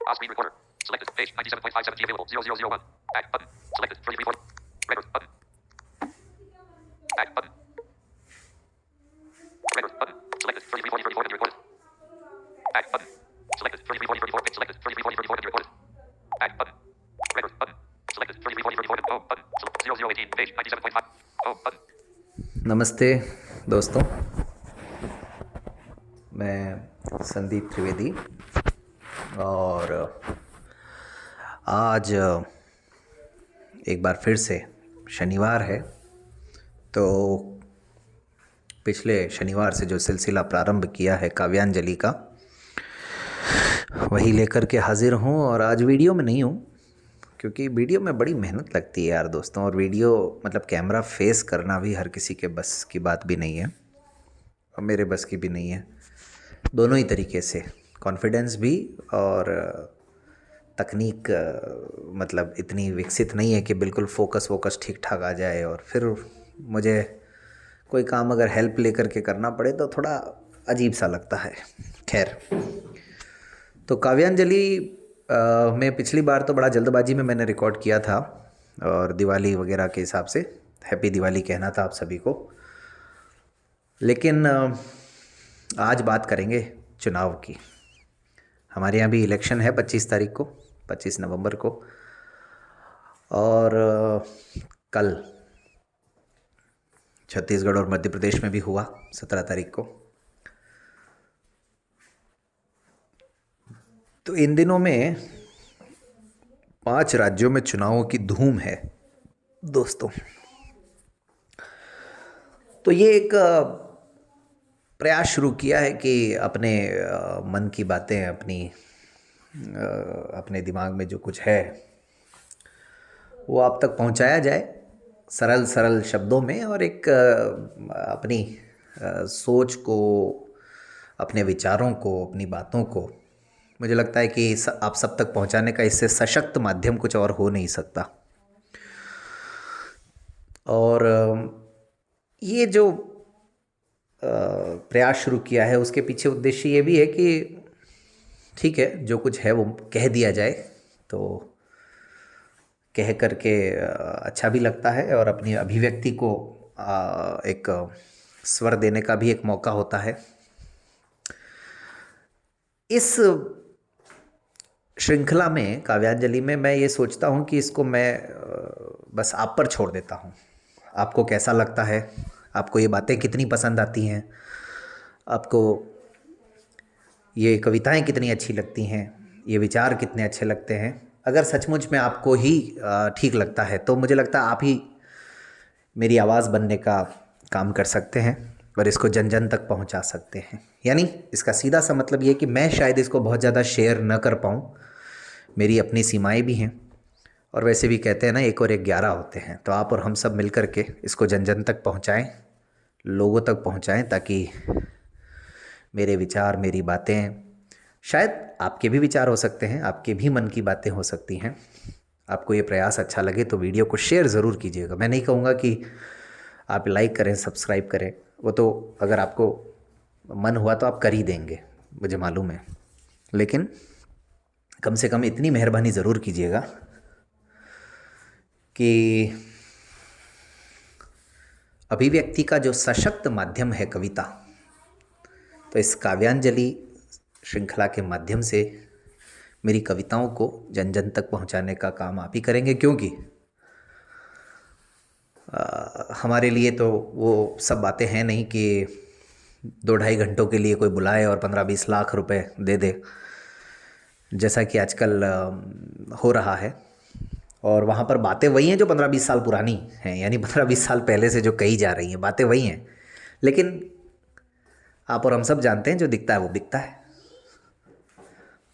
Off screen recorder. Selected. Page 97.57 G available. 0001. Back button. Selected. 3334. Record button. Back button. Record button. Selected. 3340 recorded. Back button. Selected. 3340 Selected. 3340 recorded. Back button. Record button. Selected. 3340 recorded. Home button. 0018. Page 97.5. Home button. नमस्ते दोस्तों, मैं संदीप त्रिवेदी और आज एक बार फिर से शनिवार है, तो पिछले शनिवार से जो सिलसिला प्रारंभ किया है काव्यांजलि का, वही लेकर के हाजिर हूँ। और आज वीडियो में नहीं हूँ क्योंकि वीडियो में बड़ी मेहनत लगती है यार दोस्तों, और वीडियो मतलब कैमरा फेस करना भी हर किसी के बस की बात भी नहीं है और मेरे बस की भी नहीं है। दोनों ही तरीके से कॉन्फिडेंस भी और तकनीक मतलब इतनी विकसित नहीं है कि बिल्कुल फोकस ठीक ठाक आ जाए, और फिर मुझे कोई काम अगर हेल्प लेकर के करना पड़े तो थोड़ा अजीब सा लगता है। खैर, तो काव्यांजलि में पिछली बार तो बड़ा जल्दबाजी में मैंने रिकॉर्ड किया था और दिवाली वगैरह के हिसाब से हैप्पी दिवाली कहना था आप सभी को। लेकिन आज बात करेंगे चुनाव की। हमारे यहाँ भी इलेक्शन है 25 तारीख को, 25 नवंबर को, और कल छत्तीसगढ़ और मध्य प्रदेश में भी हुआ 17 तारीख को। तो इन दिनों में 5 राज्यों में चुनावों की धूम है दोस्तों। तो ये एक प्रयास शुरू किया है कि अपने मन की बातें, अपने दिमाग में जो कुछ है वो आप तक पहुंचाया जाए सरल सरल शब्दों में, और एक अपनी सोच को, अपने विचारों को, अपनी बातों को, मुझे लगता है कि आप सब तक पहुंचाने का इससे सशक्त माध्यम कुछ और हो नहीं सकता। और ये जो प्रयास शुरू किया है उसके पीछे उद्देश्य ये भी है कि ठीक है, जो कुछ है वो कह दिया जाए, तो कह करके अच्छा भी लगता है और अपनी अभिव्यक्ति को एक स्वर देने का भी एक मौका होता है। इस श्रृंखला में, काव्यांजलि में, मैं ये सोचता हूँ कि इसको मैं बस आप पर छोड़ देता हूँ। आपको कैसा लगता है, आपको ये बातें कितनी पसंद आती हैं, आपको ये कविताएं कितनी अच्छी लगती हैं, ये विचार कितने अच्छे लगते हैं। अगर सचमुच में आपको ही ठीक लगता है तो मुझे लगता है आप ही मेरी आवाज़ बनने का काम कर सकते हैं और इसको जन जन तक पहुंचा सकते हैं। यानी इसका सीधा सा मतलब ये है कि मैं शायद इसको बहुत ज़्यादा शेयर न कर पाऊँ, मेरी अपनी सीमाएं भी हैं, और वैसे भी कहते हैं ना, 1 और 1 11 होते हैं। तो आप और हम सब मिल कर के इसको जन जन तक पहुँचाएँ, लोगों तक पहुँचाएँ, ताकि मेरे विचार, मेरी बातें, शायद आपके भी विचार हो सकते हैं, आपके भी मन की बातें हो सकती हैं। आपको ये प्रयास अच्छा लगे तो वीडियो को शेयर ज़रूर कीजिएगा। मैं नहीं कहूँगा कि आप लाइक करें, सब्सक्राइब करें, वो तो अगर आपको मन हुआ तो आप कर ही देंगे, मुझे मालूम है। लेकिन कम से कम इतनी मेहरबानी ज़रूर कीजिएगा कि अभिव्यक्ति का जो सशक्त माध्यम है कविता, तो इस काव्यांजलि श्रृंखला के माध्यम से मेरी कविताओं को जन जन तक पहुंचाने का काम आप ही करेंगे, क्योंकि हमारे लिए तो वो सब बातें हैं नहीं कि 2-2.5 घंटों के लिए कोई बुलाए और 15-20 लाख रुपए दे दे, जैसा कि आजकल हो रहा है। और वहाँ पर बातें वही हैं जो 15-20 साल पुरानी हैं, यानी 15-20 साल पहले से जो कही जा रही हैं बातें वही हैं, लेकिन आप और हम सब जानते हैं जो दिखता है वो बिकता है।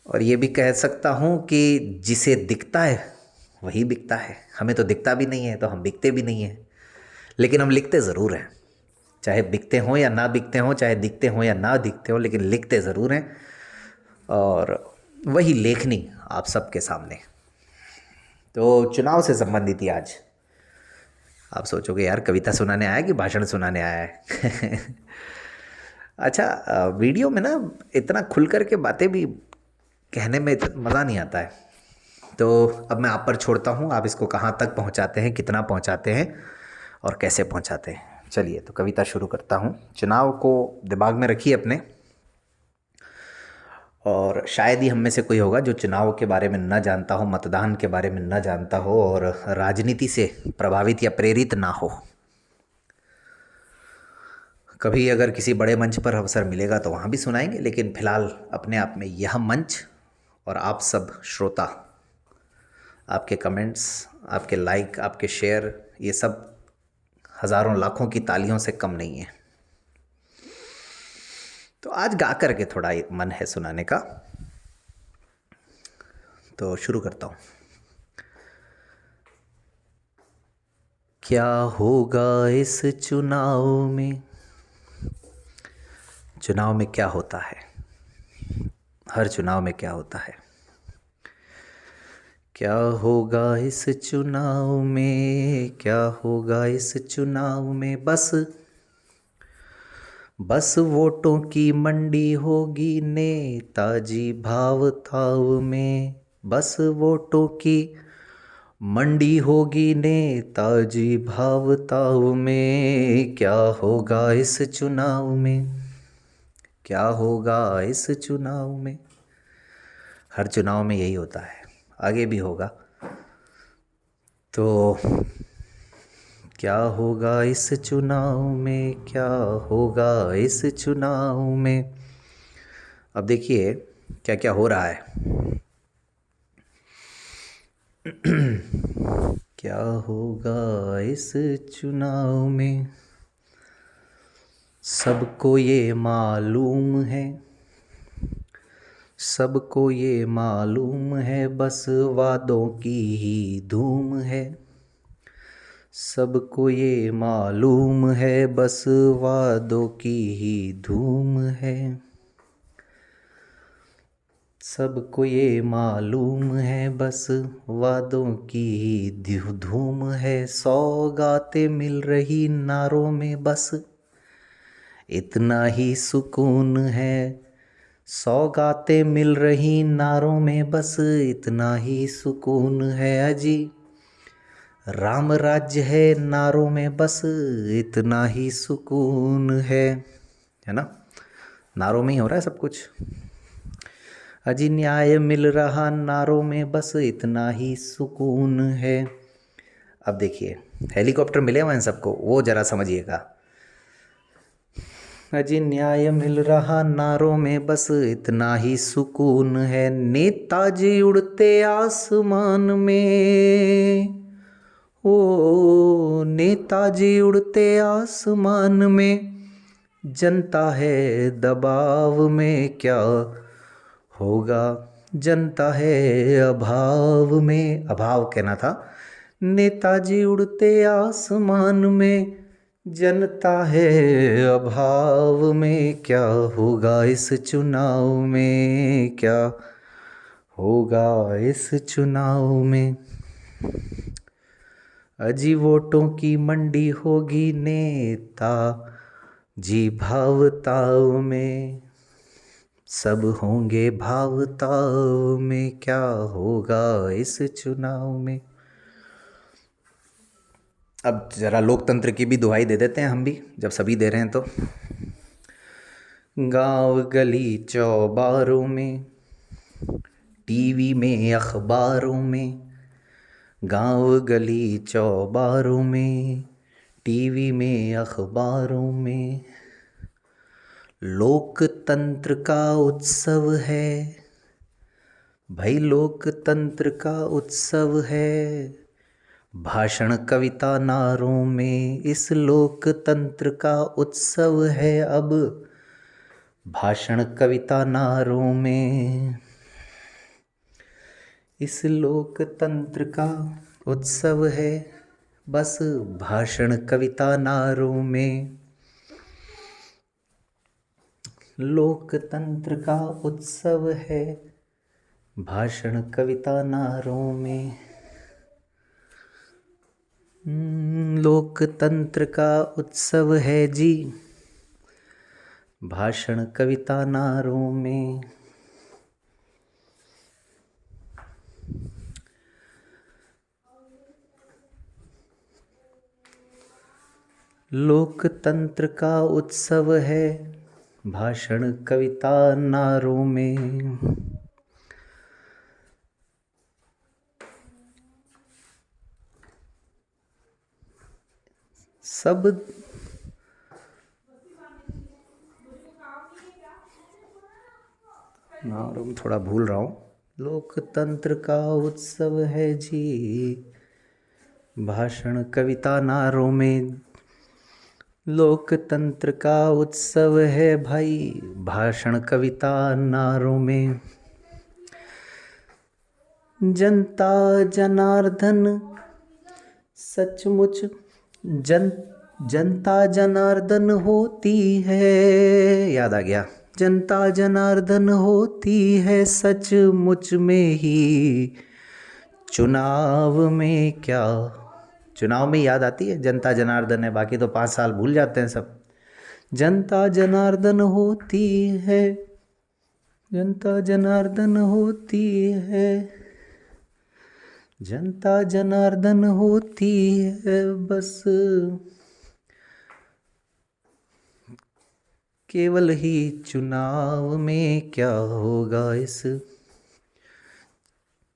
और ये भी कह सकता हूँ कि जिसे दिखता है वही बिकता है। हमें तो दिखता भी नहीं है तो हम बिकते भी नहीं हैं, लेकिन हम लिखते ज़रूर हैं, चाहे बिकते हों या ना बिकते हों, चाहे दिखते हों या ना दिखते हों, लेकिन लिखते ज़रूर हैं। और वही लेखनी आप सबके सामने। तो चुनाव से संबंधित ही आज आप सोचोगे यार कविता सुनाने आया कि भाषण सुनाने आया है। अच्छा, वीडियो में ना इतना खुल कर के बातें भी कहने में मज़ा नहीं आता है। तो अब मैं आप पर छोड़ता हूँ, आप इसको कहाँ तक पहुँचाते हैं, कितना पहुँचाते हैं और कैसे पहुँचाते हैं। चलिए तो कविता शुरू करता हूँ। चुनाव को दिमाग में रखिए अपने, और शायद ही हम में से कोई होगा जो चुनाव के बारे में न जानता हो, मतदान के बारे में न जानता हो और राजनीति से प्रभावित या प्रेरित ना हो। कभी अगर किसी बड़े मंच पर अवसर मिलेगा तो वहाँ भी सुनाएंगे, लेकिन फिलहाल अपने आप में यह मंच और आप सब श्रोता, आपके कमेंट्स, आपके लाइक, आपके शेयर, ये सब हज़ारों लाखों की तालियों से कम नहीं है। तो आज गा कर के थोड़ा मन है सुनाने का, तो शुरू करता हूँ। क्या होगा इस चुनाव में? चुनाव में क्या होता है? हर चुनाव में क्या होता है? क्या होगा इस चुनाव में? क्या होगा इस चुनाव में? बस वोटों की मंडी होगी नेताजी भाव ताव में। बस वोटों की मंडी होगी नेताजी भाव ताव में। क्या होगा इस चुनाव में? क्या होगा इस चुनाव में? हर चुनाव में यही होता है, आगे भी होगा। तो क्या होगा इस चुनाव में? क्या होगा इस चुनाव में? अब देखिए क्या क्या हो रहा है। क्या होगा इस चुनाव में? सबको ये मालूम है, सबको ये मालूम है, बस वादों की ही धूम है। सबको ये मालूम है, बस वादों की ही धूम है। सबको ये मालूम है, बस वादों की ही धूम है। सौगातें मिल रही नारों में, बस इतना ही सुकून है। सौगातें मिल रही नारों में, बस इतना ही सुकून है। अजी राम राज्य है नारों में, बस इतना ही सुकून है ना? नारों में ही हो रहा है सब कुछ। अजी न्याय मिल रहा नारों में, बस इतना ही सुकून है। अब देखिए हेलीकॉप्टर मिले हुए हैं सबको, वो जरा समझिएगा। अजी न्याय मिल रहा नारों में, बस इतना ही सुकून है। नेताजी उड़ते आसमान में, ओ नेताजी उड़ते आसमान में। जनता है दबाव में, क्या होगा जनता है अभाव में? अभाव कहना था। नेताजी उड़ते आसमान में, जनता है अभाव में। क्या होगा इस चुनाव में? क्या होगा इस चुनाव में? अजी वोटों की मंडी होगी नेता जी भाव ताव में। सब होंगे भाव ताव में। क्या होगा इस चुनाव में? अब ज़रा लोकतंत्र की भी दुहाई दे देते हैं हम भी, जब सभी दे रहे हैं तो। गांव गली चौबारों में, टीवी में अखबारों में। गांव गली चौबारों में, टीवी में अखबारों में। लोकतंत्र का उत्सव है भाई, लोकतंत्र का उत्सव है। भाषण कविता नारों में, इस लोकतंत्र का उत्सव है अब। भाषण कविता नारों में, इस लोकतंत्र का उत्सव है। बस भाषण कविता नारों में। लोकतंत्र का उत्सव है, भाषण कविता नारों में। लोकतंत्र का उत्सव है जी, भाषण कविता नारों में। लोकतंत्र का उत्सव है, भाषण कविता नारों में। सब नारों में थोड़ा भूल रहा हूँ। लोकतंत्र का उत्सव है जी, भाषण कविता नारों में। लोकतंत्र का उत्सव है भाई, भाषण कविता नारों में। जनता जनार्दन सचमुच जनता जनार्दन होती है, याद आ गया। जनता जनार्दन होती है सचमुच में ही, चुनाव में क्या। चुनाव में याद आती है जनता जनार्दन है, बाकी तो 5 साल भूल जाते हैं सब। जनता जनार्दन होती है, जनता जनार्दन होती है, जनता जनार्दन होती है बस, केवल ही चुनाव में क्या होगा इस,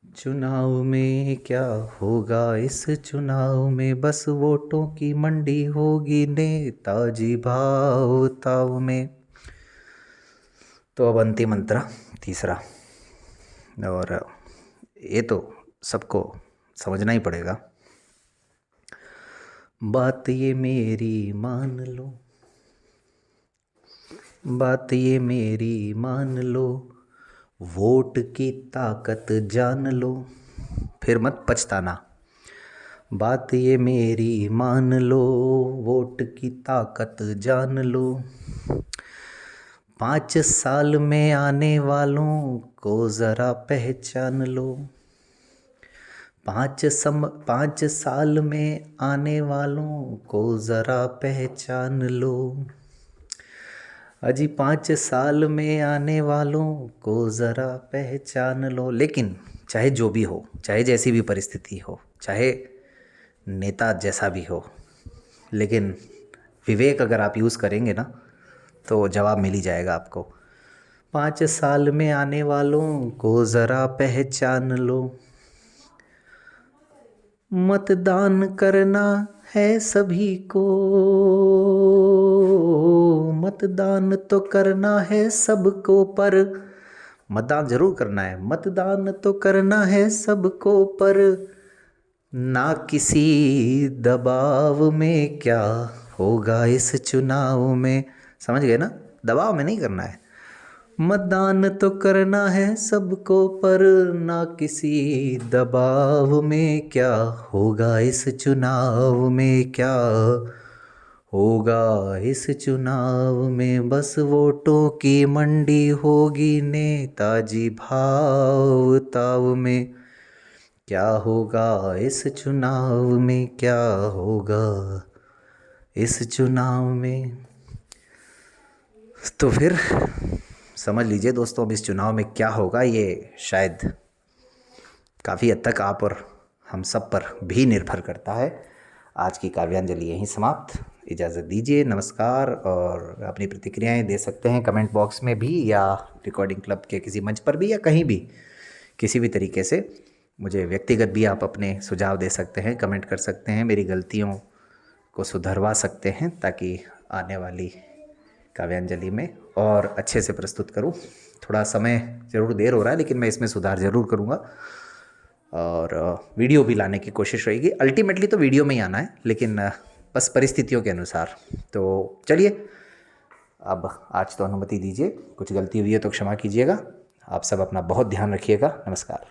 चुनाव में क्या होगा इस चुनाव में, बस वोटों की मंडी होगी नेताजी भाव ताव में। तो अब अंतिम मंत्र तीसरा, और ये तो सबको समझना ही पड़ेगा। बात ये मेरी मान लो, बात ये मेरी मान लो, वोट की ताकत जान लो, फिर मत पछताना। बात ये मेरी मान लो, वोट की ताकत जान लो, 5 साल में आने वालों को ज़रा पहचान लो। 5 साल में आने वालों को ज़रा पहचान लो। अजी 5 साल में आने वालों को ज़रा पहचान लो। लेकिन चाहे जो भी हो, चाहे जैसी भी परिस्थिति हो, चाहे नेता जैसा भी हो, लेकिन विवेक अगर आप यूज़ करेंगे ना तो जवाब मिल ही जाएगा आपको। 5 साल में आने वालों को ज़रा पहचान लो। मतदान करना है सभी को, मतदान तो करना है सबको, पर मतदान ज़रूर करना है, मतदान तो करना है सबको, पर ना किसी दबाव में क्या होगा इस चुनाव में। समझ गए ना, दबाव में नहीं करना है। मतदान तो करना है सबको, पर ना किसी दबाव में क्या होगा इस चुनाव में, क्या होगा इस चुनाव में, बस वोटों की मंडी होगी नेताजी भाव ताव में। क्या होगा इस चुनाव में, क्या होगा इस चुनाव में। तो फिर समझ लीजिए दोस्तों, अब इस चुनाव में क्या होगा ये शायद काफ़ी हद तक आप और हम सब पर भी निर्भर करता है। आज की काव्यांजलि यहीं समाप्त। इजाज़त दीजिए, नमस्कार। और अपनी प्रतिक्रियाएं दे सकते हैं कमेंट बॉक्स में भी, या रिकॉर्डिंग क्लब के किसी मंच पर भी, या कहीं भी किसी भी तरीके से मुझे व्यक्तिगत भी आप अपने सुझाव दे सकते हैं, कमेंट कर सकते हैं, मेरी गलतियों को सुधरवा सकते हैं, ताकि आने वाली काव्यांजलि में और अच्छे से प्रस्तुत करूं। थोड़ा समय ज़रूर देर हो रहा है, लेकिन मैं इसमें सुधार ज़रूर करूंगा और वीडियो भी लाने की कोशिश रहेगी। अल्टीमेटली तो वीडियो में ही आना है, लेकिन बस परिस्थितियों के अनुसार। तो चलिए, अब आज तो अनुमति दीजिए, कुछ गलती हुई है तो क्षमा कीजिएगा। आप सब अपना बहुत ध्यान रखिएगा। नमस्कार।